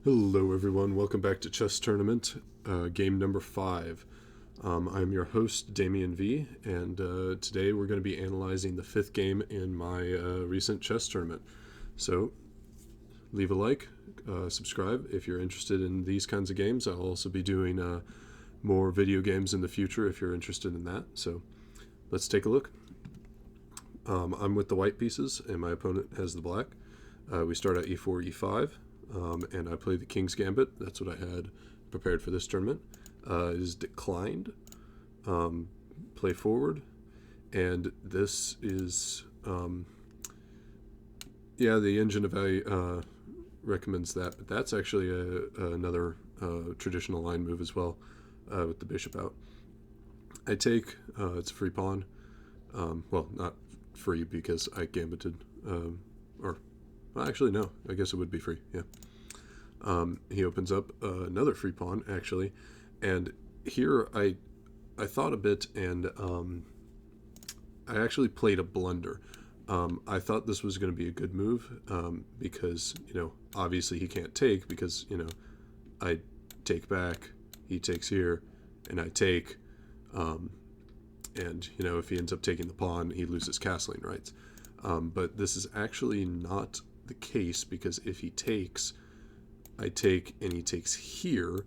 Hello, everyone. Welcome back to Chess Tournament, game number 5. I'm your host, Damian V, and today we're going to be analyzing the 5th game in my recent chess tournament. So, leave a like, subscribe if you're interested in these kinds of games. I'll also be doing more video games in the future if you're interested in that. So, let's take a look. I'm with the white pieces, and my opponent has the black. We start at e4, e5. And I play the King's Gambit. That's what I had prepared for this tournament. It is declined. Play forward. And this is, the engine of recommends that. But that's actually another traditional line move as well with the bishop out. I take, it's a free pawn. Well, not free because I gambited, actually, no. I guess it would be free, yeah. He opens up another free pawn, actually. And here I thought a bit, and I actually played a blunder. I thought this was going to be a good move because, obviously he can't take because, I take back, he takes here, and I take. And, if he ends up taking the pawn, he loses castling rights. But this is actually not the case because if he takes, I take, and he takes here,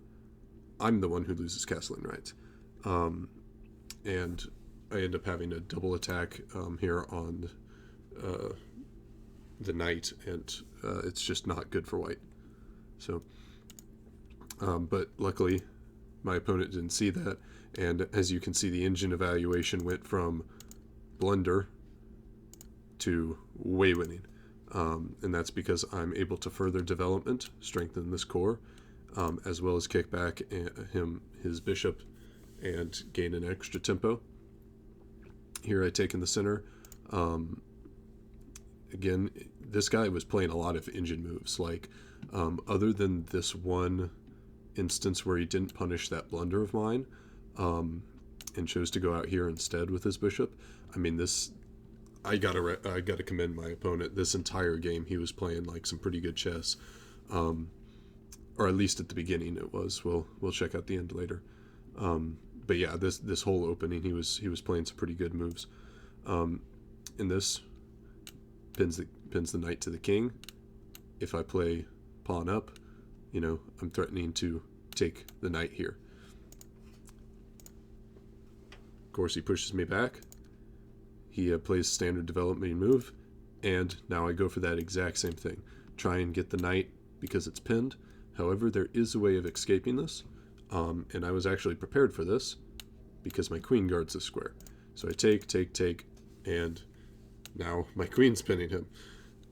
I'm the one who loses castling rights. And I end up having a double attack here on the knight, and it's just not good for white. So, but luckily, my opponent didn't see that, and as you can see, the engine evaluation went from blunder to way winning. And that's because I'm able to further development, strengthen this core, as well as kick back his bishop and gain an extra tempo. Here I take in the center. Again, this guy was playing a lot of engine moves. Like, other than this one instance where he didn't punish that blunder of mine, and chose to go out here instead with his bishop. I mean, I gotta commend my opponent. This entire game, he was playing like some pretty good chess, or at least at the beginning it was. We'll check out the end later. But yeah, this whole opening, he was playing some pretty good moves. And this pins the knight to the king. If I play pawn up, I'm threatening to take the knight here. Of course, he pushes me back. He plays standard development move, and now I go for that exact same thing. Try and get the knight because it's pinned. However, there is a way of escaping this, and I was actually prepared for this because my queen guards the square. So I take, and now my queen's pinning him,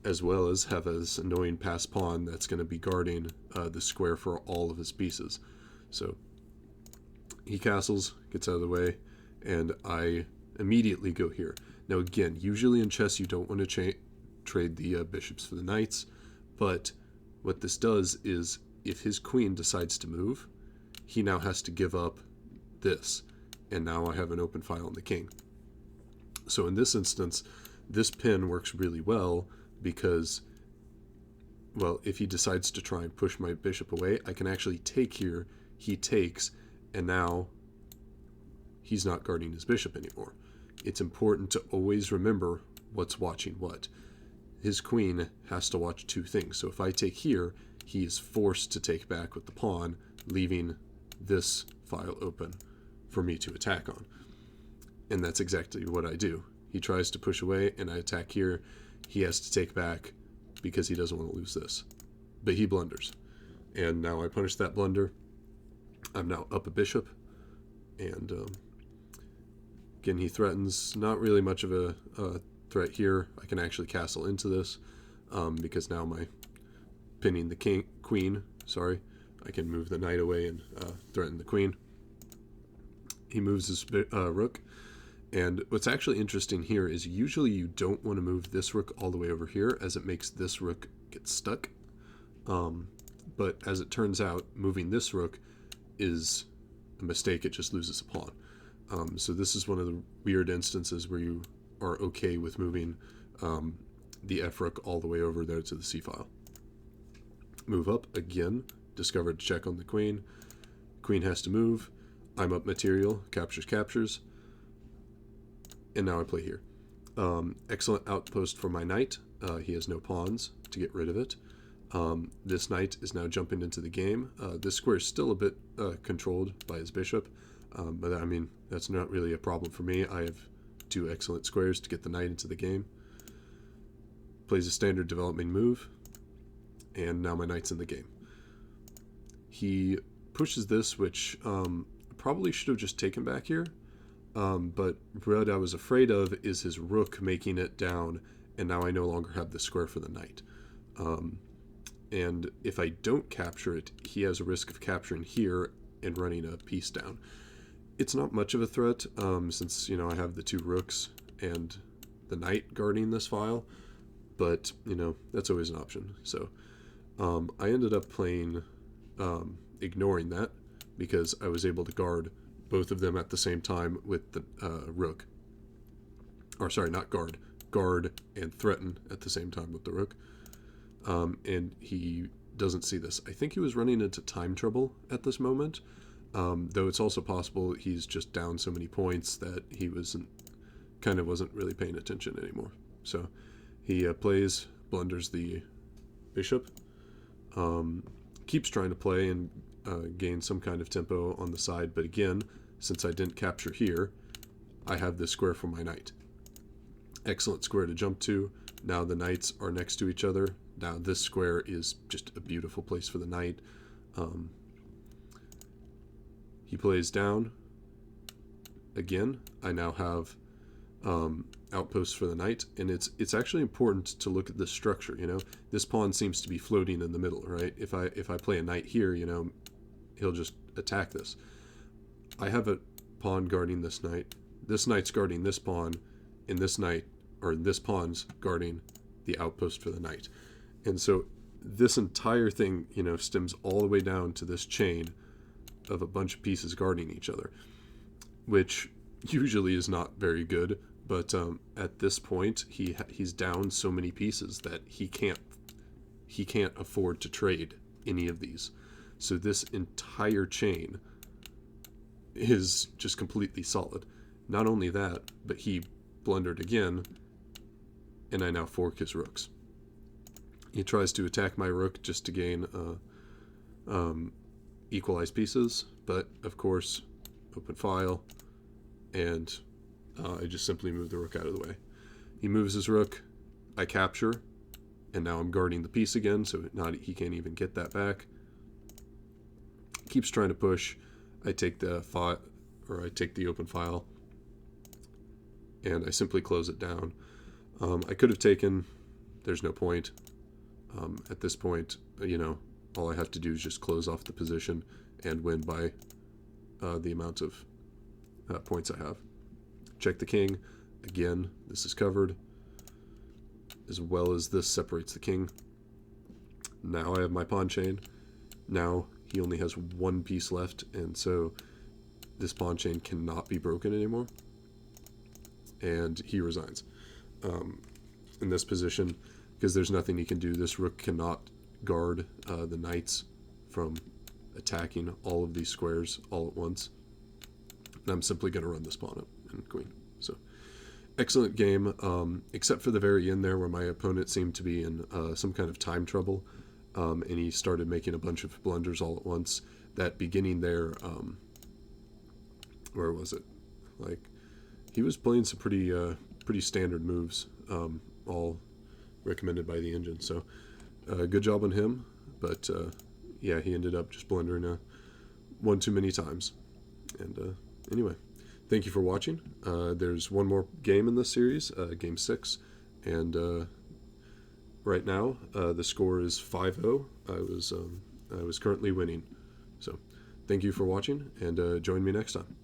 as well as have his annoying pass pawn that's going to be guarding the square for all of his pieces. So he castles, gets out of the way, and I immediately go here. Now again, usually in chess you don't want to trade the bishops for the knights, but what this does is if his queen decides to move, he now has to give up this, and now I have an open file on the king. So in this instance, this pin works really well because, well, if he decides to try and push my bishop away, I can actually take here, he takes, and now he's not guarding his bishop anymore. It's important to always remember what's watching what. His queen has to watch two things. So if I take here, he is forced to take back with the pawn, leaving this file open for me to attack on. And that's exactly what I do. He tries to push away, and I attack here. He has to take back because he doesn't want to lose this. But he blunders. And now I punish that blunder. I'm now up a bishop, and again, he threatens. Not really much of a threat here. I can actually castle into this because now my pinning the queen. I can move the knight away and threaten the queen. He moves his rook, and what's actually interesting here is usually you don't want to move this rook all the way over here, as it makes this rook get stuck. But as it turns out, moving this rook is a mistake. It just loses a pawn. So this is one of the weird instances where you are okay with moving the f rook all the way over there to the c file. Move up again, discovered check on the queen. Queen has to move. I'm up material, captures, and now I play here. Excellent outpost for my knight. He has no pawns to get rid of it. This knight is now jumping into the game. This square is still a bit controlled by his bishop, but I mean, that's not really a problem for me. I have 2 excellent squares to get the knight into the game. Plays a standard development move, and now my knight's in the game. He pushes this, which probably should have just taken back here, but what I was afraid of is his rook making it down, and now I no longer have the square for the knight. And if I don't capture it, he has a risk of capturing here and running a piece down. It's not much of a threat, since, you know, I have the 2 rooks and the knight guarding this file, but, you know, that's always an option. So I ended up playing, ignoring that, because I was able to guard both of them at the same time with the rook. Or sorry, not guard and threaten at the same time with the rook. And he doesn't see this. I think he was running into time trouble at this moment, though it's also possible he's just down so many points that he wasn't really paying attention anymore. So he plays, blunders the bishop, keeps trying to play and gain some kind of tempo on the side, but again, since I didn't capture here, I have this square for my knight. Excellent square to jump to. Now the knights are next to each other. Now this square is just a beautiful place for the knight. He plays down. Again, I now have outposts for the knight, and it's actually important to look at this structure. You know, this pawn seems to be floating in the middle, right? If I play a knight here, you know, he'll just attack this. I have a pawn guarding this knight. This knight's guarding this pawn, and this pawn's guarding the outpost for the knight. And so this entire thing, you know, stems all the way down to this chain of a bunch of pieces guarding each other, which usually is not very good. But at this point, he's down so many pieces that he can't afford to trade any of these. So this entire chain is just completely solid. Not only that, but he blundered again, and I now fork his rooks. He tries to attack my rook just to gain equalized pieces, but of course, open file, and I just simply move the rook out of the way. He moves his rook, I capture, and now I'm guarding the piece again, so he can't even get that back. Keeps trying to push. I take the open file, and I simply close it down. I could have taken. There's no point. At this point, you know, all I have to do is just close off the position and win by the amount of points I have. Check the king. Again, this is covered, as well as this separates the king. Now I have my pawn chain. Now he only has 1 piece left, and so this pawn chain cannot be broken anymore. And he resigns. In this position, because there's nothing he can do. This rook cannot guard the knights from attacking all of these squares all at once. And I'm simply going to run this pawn up and queen. So, excellent game, except for the very end there where my opponent seemed to be in some kind of time trouble, and he started making a bunch of blunders all at once. That beginning there, where was it? Like, he was playing some pretty standard moves, all recommended by the engine. So good job on him, but yeah, he ended up just blundering one too many times. And anyway, thank you for watching. There's one more game in this series, game 6, and right now the score is 5-0. I was currently winning. So thank you for watching, and join me next time.